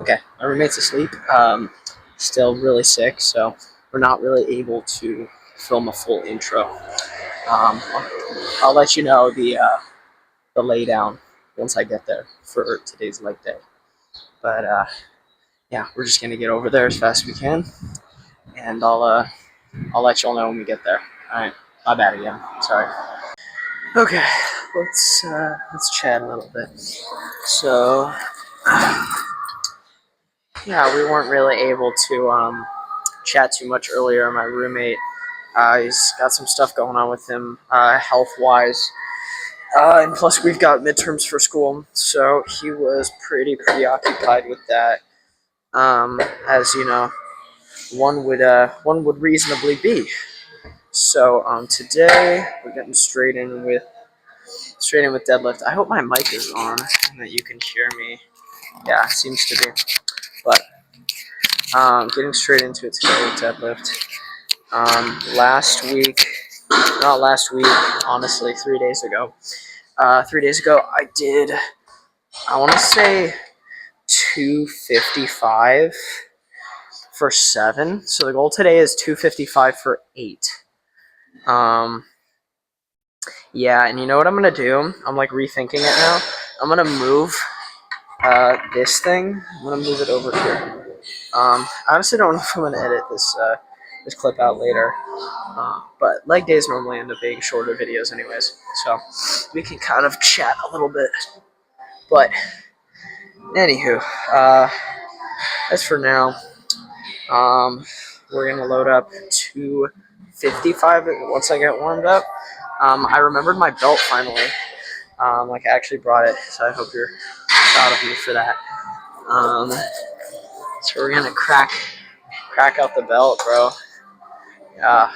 Okay, my roommate's asleep. Still really sick, so we're not really able to film a full intro. I'll let you know the laydown once I get there for today's leg day. But yeah, we're just gonna get over there as fast as we can, and I'll let y'all know when we get there. All right, my bad again. Sorry. Okay, let's chat a little bit. So yeah, we weren't really able to chat too much earlier. My roommate, he's got some stuff going on with him, health wise. And plus, we've got midterms for school, so he was pretty preoccupied with that. As you know, one would reasonably be. So today we're getting straight in with deadlift. I hope my mic is on and that you can hear me. Yeah, seems to be. But getting straight into it today with deadlift. Not last week, honestly, 3 days ago. 3 days ago, I did, I want to say 255 for 7. So the goal today is 255 for 8. Yeah, and you know what I'm going to do? I'm like rethinking it now. I'm going to move this thing. I'm going to move it over here. I honestly don't know if I'm going to edit this clip out later. But leg days normally end up being shorter videos anyways, so we can kind of chat a little bit. But anywho, as for now, we're gonna load up 255 once I get warmed up. I remembered my belt finally. Like I actually brought it, so I hope you're proud of me for that. So we're gonna crack out the belt, bro. Yeah.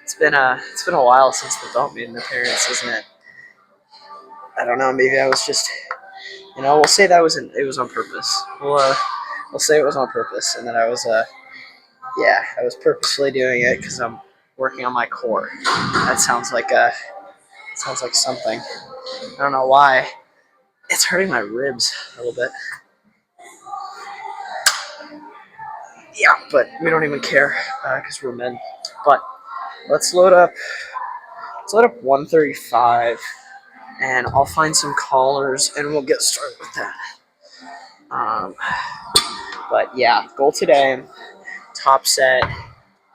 It's been a while since the belt made an appearance, isn't it? I don't know. Maybe I was just, we'll say it was on purpose. We'll say it was on purpose, and that I was I was purposefully doing it because I'm working on my core. That sounds like something. I don't know why. It's hurting my ribs a little bit. Yeah, but we don't even care because we're men. But let's load up. Let's load up 135, and I'll find some collars, and we'll get started with that. But yeah, goal today, top set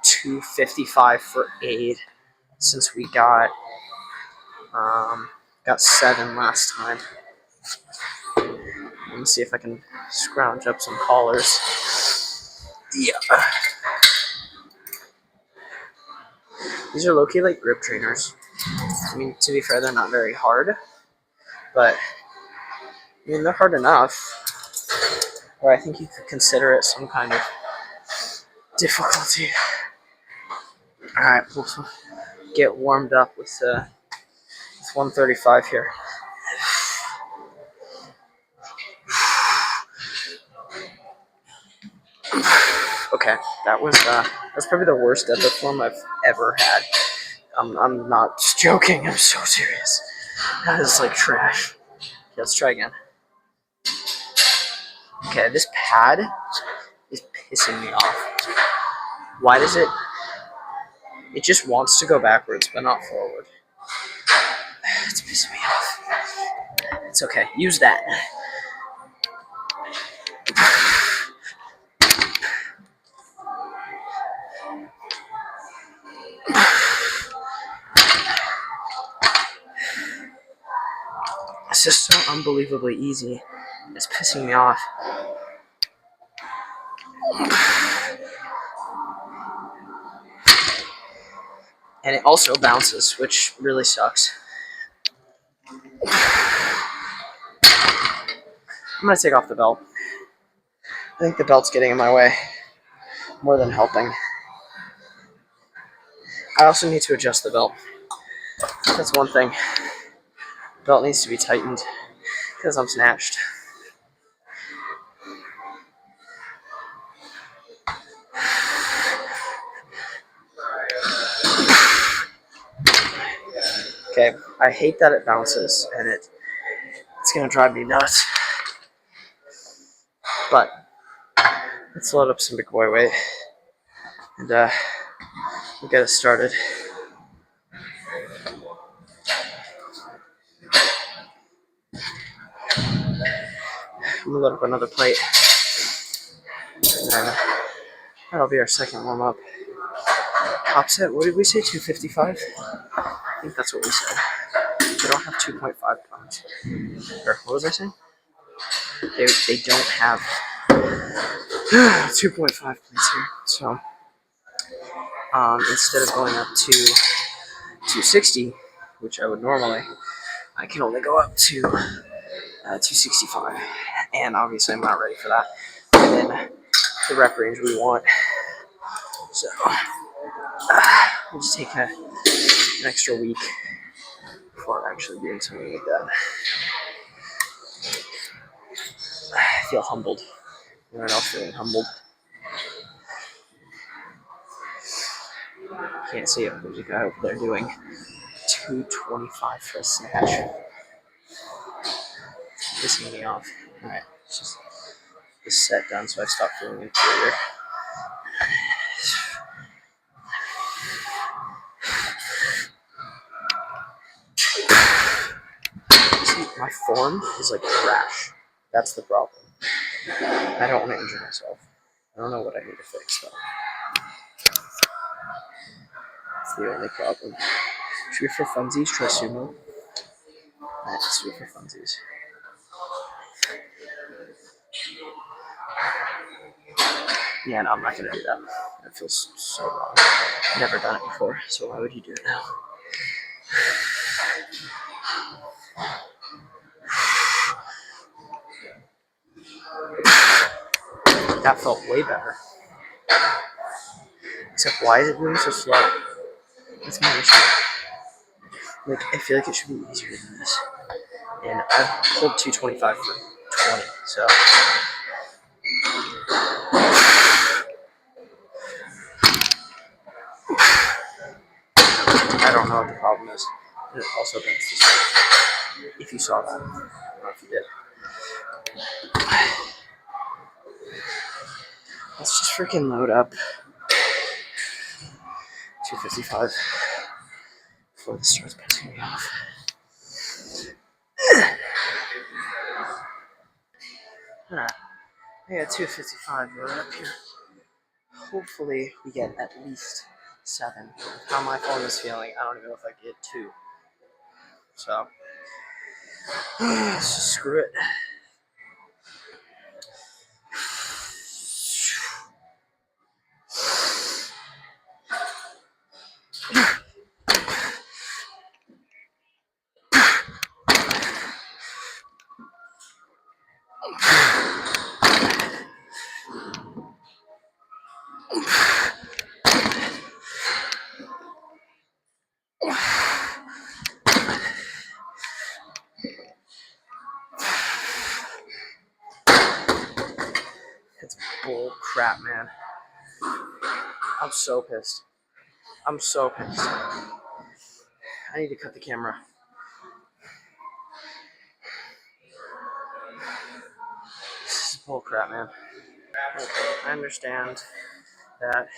255 for 8, since we got 7 last time. Let me see if I can scrounge up some collars. Yeah. These are low-key like grip trainers. I mean, to be fair, they're not very hard, but I mean, they're hard enough where I think you could consider it some kind of difficulty. Alright, we'll get warmed up with 135 here. Okay, that's probably the worst deadlift form I've ever had. I'm not just joking. I'm so serious. That is like trash. Okay, let's try again. Okay, this pad is pissing me off. Why does it? It just wants to go backwards, but not forward. It's pissing me off. It's okay. Use that. It's just so unbelievably easy. It's pissing me off. And it also bounces, which really sucks. I'm gonna take off the belt. I think the belt's getting in my way more than helping. I also need to adjust the belt. That's one thing. The belt needs to be tightened because I'm snatched. Okay, I hate that it bounces, and it's gonna drive me nuts. But Let's load up some big boy weight and we'll get it started. I'm gonna load up another plate. And that'll be our second warm up. Top set, what did we say? 255? I think that's what we said. They don't have 2.5 pounds. Or what was I saying? They don't have 2.5 plates here. So instead of going up to 260, which I would normally, I can only go up to 265. And obviously I'm not ready for that. And then the rep range we want. So we'll just take an extra week before actually doing something like that. I feel humbled. Everyone else feeling humbled. Can't see it, but there's a guy over there doing 225 for a snatch. Pissing me off. Alright, it's just this set done so I stop feeling inferior. See, my form is like trash. That's the problem. I don't want to injure myself. I don't know what I need to fix though. That's the only problem. Should we for funsies try sumo? Alright, let's do it for funsies. Yeah, no, I'm not gonna do that. That feels so wrong. I've never done it before, so why would you do it now? That felt way better. Except, why is it moving so slow? That's my issue. Like, I feel like it should be easier than this. And I've pulled 225 for 20, so. I don't know what the problem is. And it also bends this way. If you saw that. I don't know if you did. Let's just freaking load up 255 before this starts pissing me off. Alright, I got 255 right up here. Hopefully we get at least 7. How my form is feeling, I don't even know if I get 2. So, let's just screw it. It's bull crap, man. I'm so pissed. I'm so pissed. I need to cut the camera. This is bull crap, man. Okay, I understand that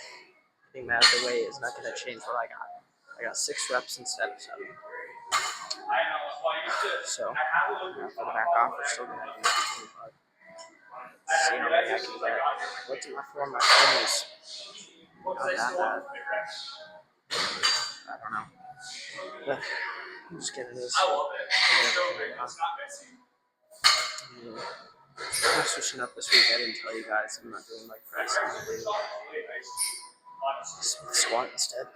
getting mad at the weight is not going to change what I got. I got 6 reps instead of 7. So, for the back off, we're still going to do 25. See how many I can get. What's in my form? My form is not that bad. I don't know. But I'm just getting this. I'm switching up this week. I didn't tell you guys. I'm not doing leg press. I'm going to do squat instead.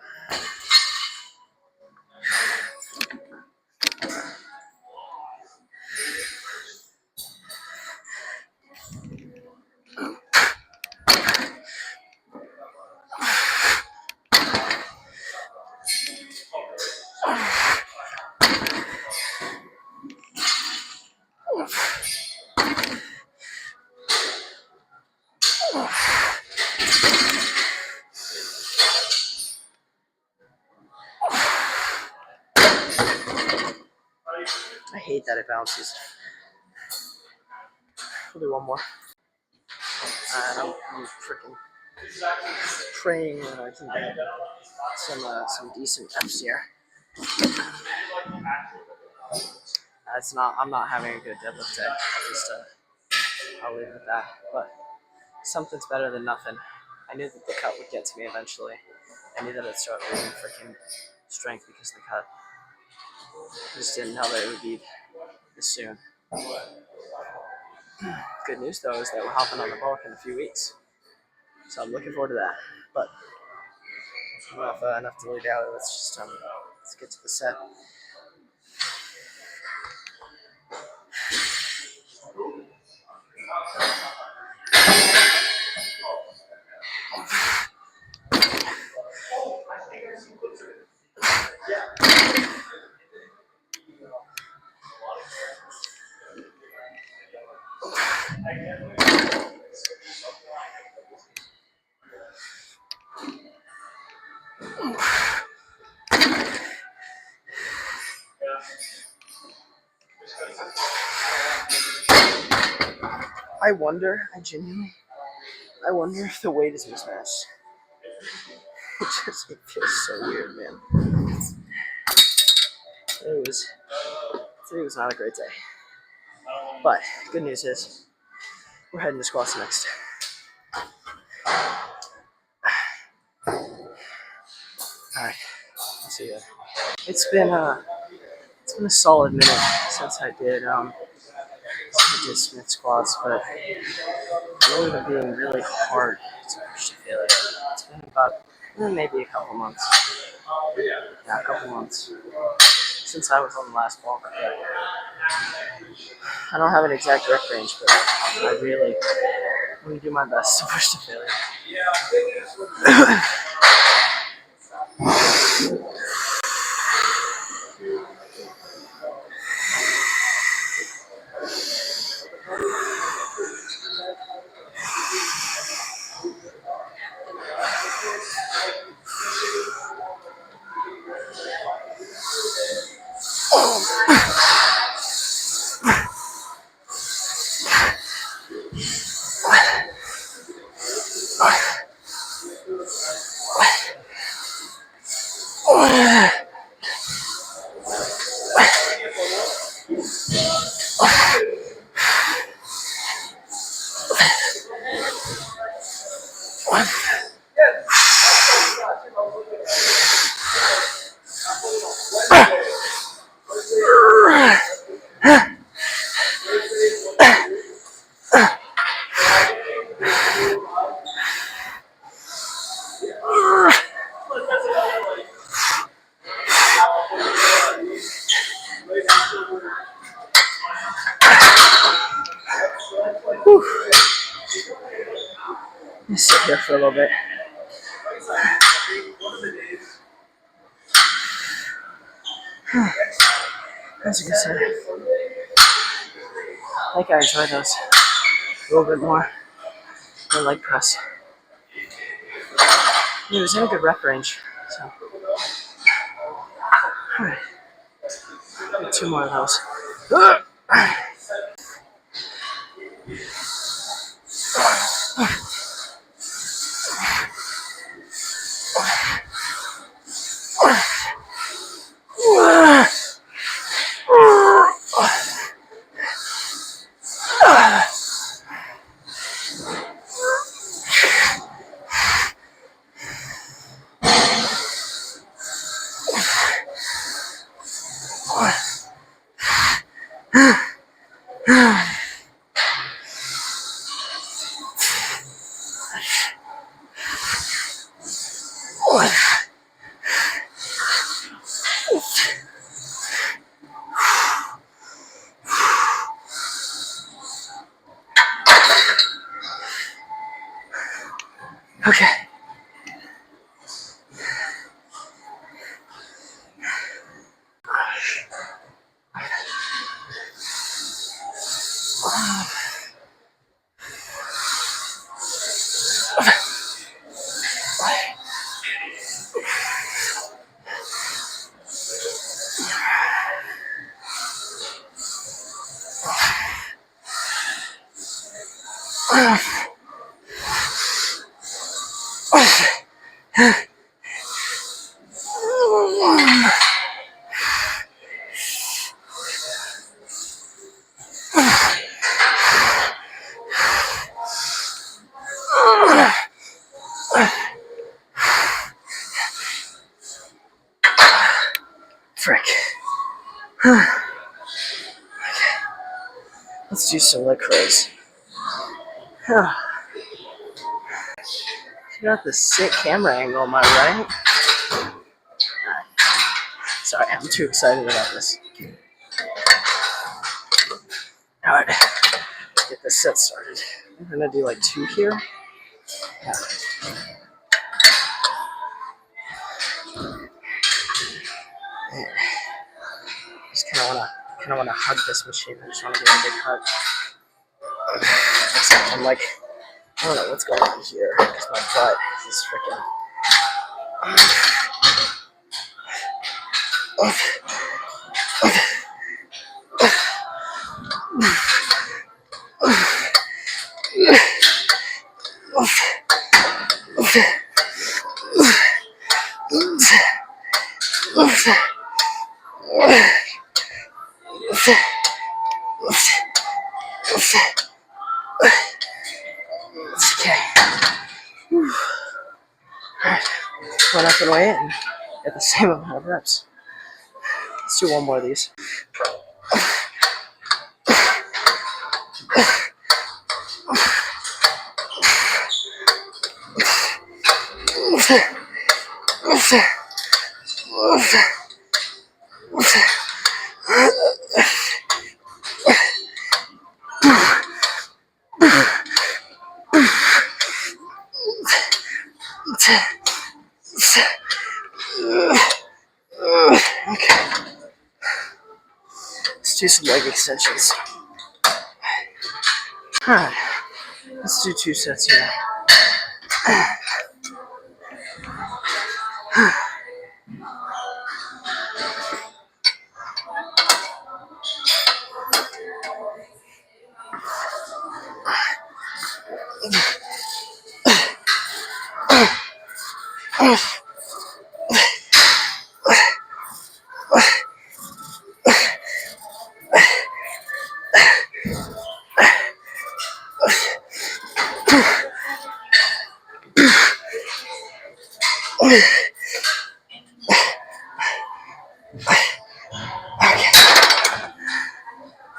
I hate that it bounces. We'll do one more. and I'm freaking praying that I can get some decent reps here. It's not. I'm not having a good deadlift day. I'll leave it at that. But something's better than nothing. I knew that the cut would get to me eventually. I knew that I'd start losing freaking strength because of the cut. I just didn't know that it would be this soon. Good news though is that we're hopping on the bulk in a few weeks, so I'm looking forward to that. But enough dilly dally. Let's get to the set. I wonder if the weight is mismatched. It feels so weird, man. Today was not a great day. But good news is we're heading to squats next. Alright, see ya. It's been a solid minute since I did Smith squats, but really been being really hard to push to failure. It's been about maybe a couple months. Yeah, a couple months since I was on the last bulk. I don't have an exact rep range, but I really do my best to push to failure. Let's sit here for a little bit. As you can see, I think I enjoy those a little bit more than leg press. It was in a good rep range, so. Alright. Two more of those. Okay. Let's do some leg curls. You got the sick camera angle, am I right? Sorry, I'm too excited about this. Alright, get this set started. I'm gonna do like 2 here. Yeah. Just kind of wanna hug this machine. I just wanna give it a big hug. Except I'm like, I don't know what's going on here because my butt is freaking. Okay. Alright. Went up and weigh in at the same amount of reps. Let's do 1 more of these. Okay. Let's do some leg extensions. Alright. Let's do 2 sets here. Okay.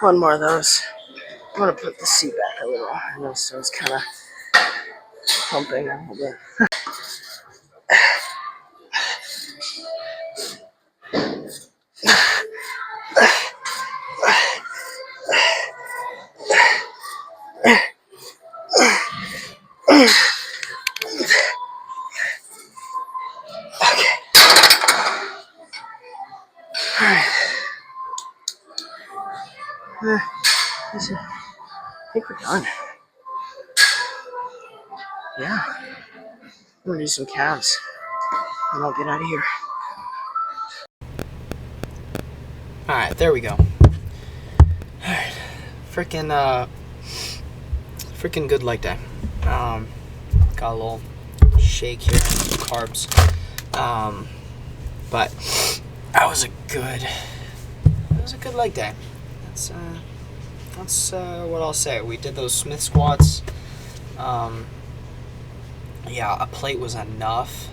1 more of those. I'm gonna put the seat back a little. I know so it's kind of pumping a little bit. Okay. Alright. I think we're done. Yeah. I'm gonna do some calves. And I'll get out of here. Alright, there we go. Alright. Freaking good leg day. Got a little shake here, some carbs. But that was a good leg day. That's what I'll say. We did those Smith squats. Yeah, a plate was enough.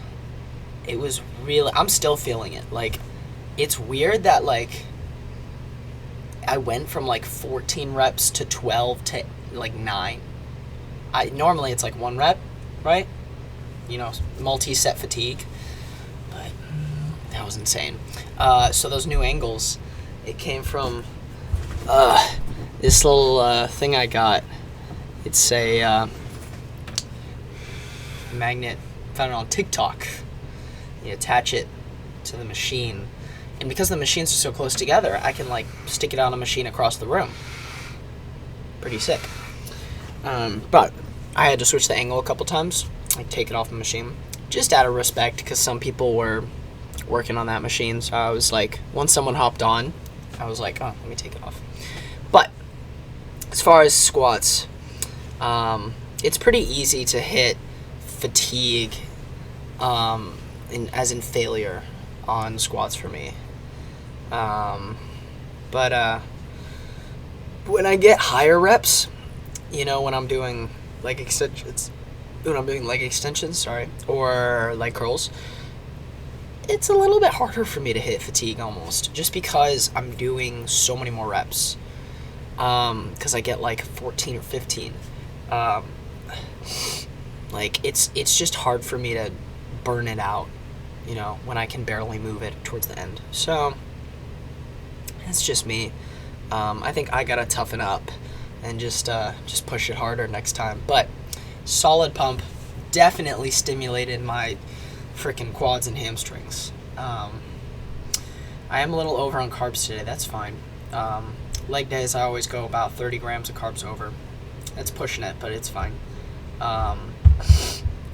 It was really, I'm still feeling it. Like, it's weird that, like, I went from, like, 14 reps to 12 to, like, 9. Normally it's, like, 1 rep, right? You know, multi-set fatigue. But that was insane. So those new angles, it came from this little thing I got. It's a magnet found it on TikTok. You attach it to the machine, and because the machines are so close together, I can like stick it on a machine across the room. Pretty sick. But I had to switch the angle a couple times, like take it off the machine, just out of respect, because some people were working on that machine. So I was like, once someone hopped on, I was like, oh, let me take it off. But as far as squats, it's pretty easy to hit fatigue, as in failure on squats for me. But when I get higher reps, you know, when I'm doing leg extensions, or leg curls, it's a little bit harder for me to hit fatigue almost, just because I'm doing so many more reps. because I get like 14 or 15. Um, like it's just hard for me to burn it out, when I can barely move it towards the end. So it's just me. I think I gotta toughen up and just push it harder next time. But solid pump definitely stimulated my freaking quads and hamstrings. I am a little over on carbs today. That's fine. Leg days, I always go about 30 grams of carbs over. That's pushing it, but it's fine.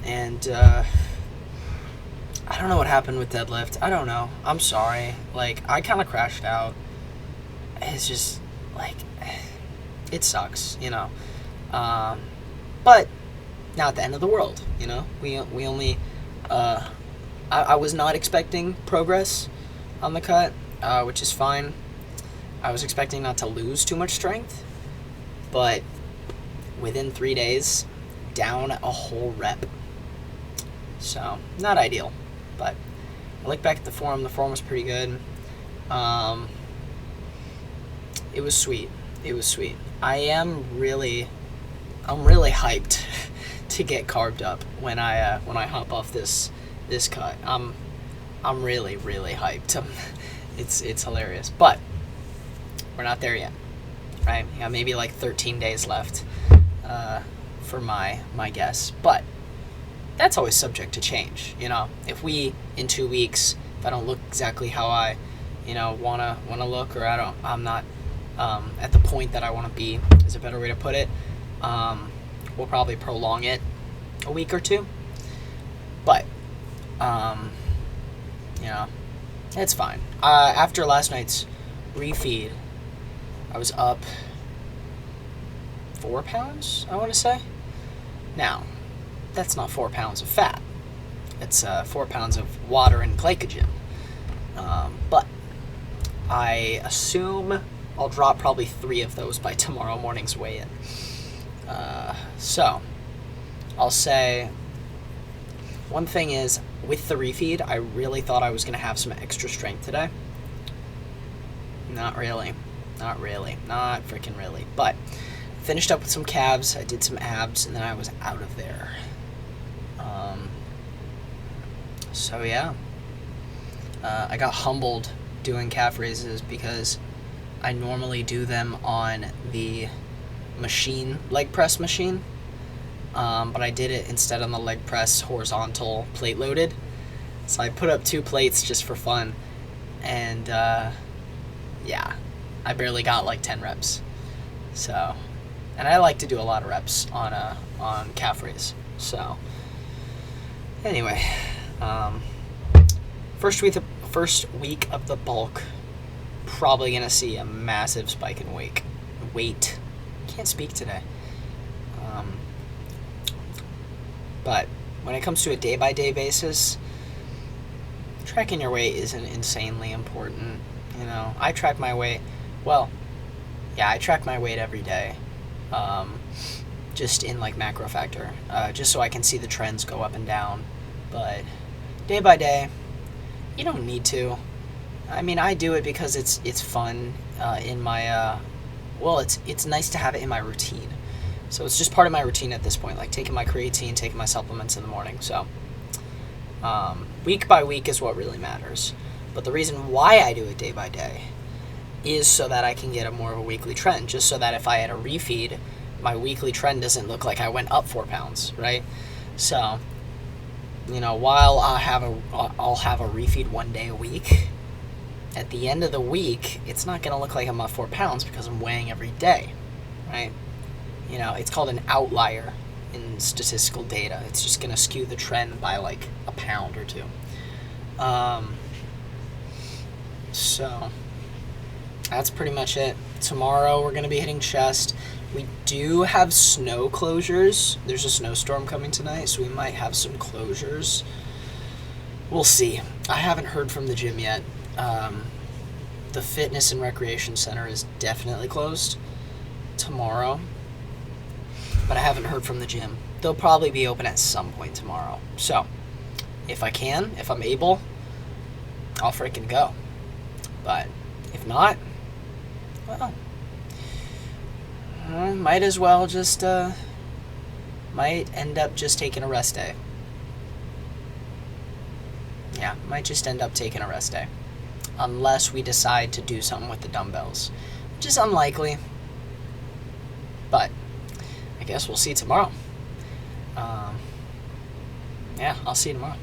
And I don't know what happened with deadlift. I don't know. I'm sorry. Like, I kind of crashed out. It's just, like, it sucks, But not the end of the world, We only, I was not expecting progress on the cut, which is fine. I was expecting not to lose too much strength, but within 3 days, down a whole rep. So, not ideal, but I look back at the form. The form was pretty good. It was sweet. I'm really hyped to get carved up when I hop off this cut. I'm really hyped. It's hilarious, but we're not there yet, right? Yeah, maybe like 13 days left for my guess, but that's always subject to change. If we in 2 weeks, if I don't look exactly how I wanna look, or I'm not at the point that I want to be, is a better way to put it, we'll probably prolong it a week or two, but it's fine. After last night's refeed, I was up 4 pounds, I want to say. Now, that's not 4 pounds of fat. It's 4 pounds of water and glycogen. But I assume I'll drop probably 3 of those by tomorrow morning's weigh-in. So, I'll say, one thing is, with the refeed, I really thought I was going to have some extra strength today. Not really. Not freaking really. But, finished up with some calves, I did some abs, and then I was out of there. So yeah. I got humbled doing calf raises because I normally do them on the machine, leg press machine. But I did it instead on the leg press horizontal plate loaded. So I put up 2 plates just for fun. And yeah, I barely got like 10 reps. So, and I like to do a lot of reps on calf raise. So anyway, first week of the bulk, probably gonna see a massive spike in weight. Can't speak today. But when it comes to a day-by-day basis, tracking your weight isn't insanely important. I track my weight. Well, yeah, I track my weight every day, just in like macro factor, just so I can see the trends go up and down. But day by day, you don't need to. I mean, I do it because it's fun in my it's nice to have it in my routine. So it's just part of my routine at this point, like taking my creatine, taking my supplements in the morning. So week by week is what really matters. But the reason why I do it day by day is so that I can get a more of a weekly trend, just so that if I had a refeed, my weekly trend doesn't look like I went up 4 pounds, right? So, while I'll have a refeed 1 day a week, at the end of the week, it's not going to look like I'm up 4 pounds because I'm weighing every day, right? It's called an outlier in statistical data. It's just going to skew the trend by like a pound or 2. So that's pretty much it. Tomorrow we're going to be hitting chest. We do have snow closures. There's a snowstorm coming tonight, so we might have some closures. We'll see. I haven't heard from the gym yet. The fitness and recreation center is definitely closed tomorrow, but I haven't heard from the gym. They'll probably be open at some point tomorrow. So if I'm able, I'll freaking go. But if not, well, Might as well just, might end up just taking a rest day. Yeah, might just end up taking a rest day. Unless we decide to do something with the dumbbells, which is unlikely. But I guess we'll see tomorrow. Yeah, I'll see you tomorrow.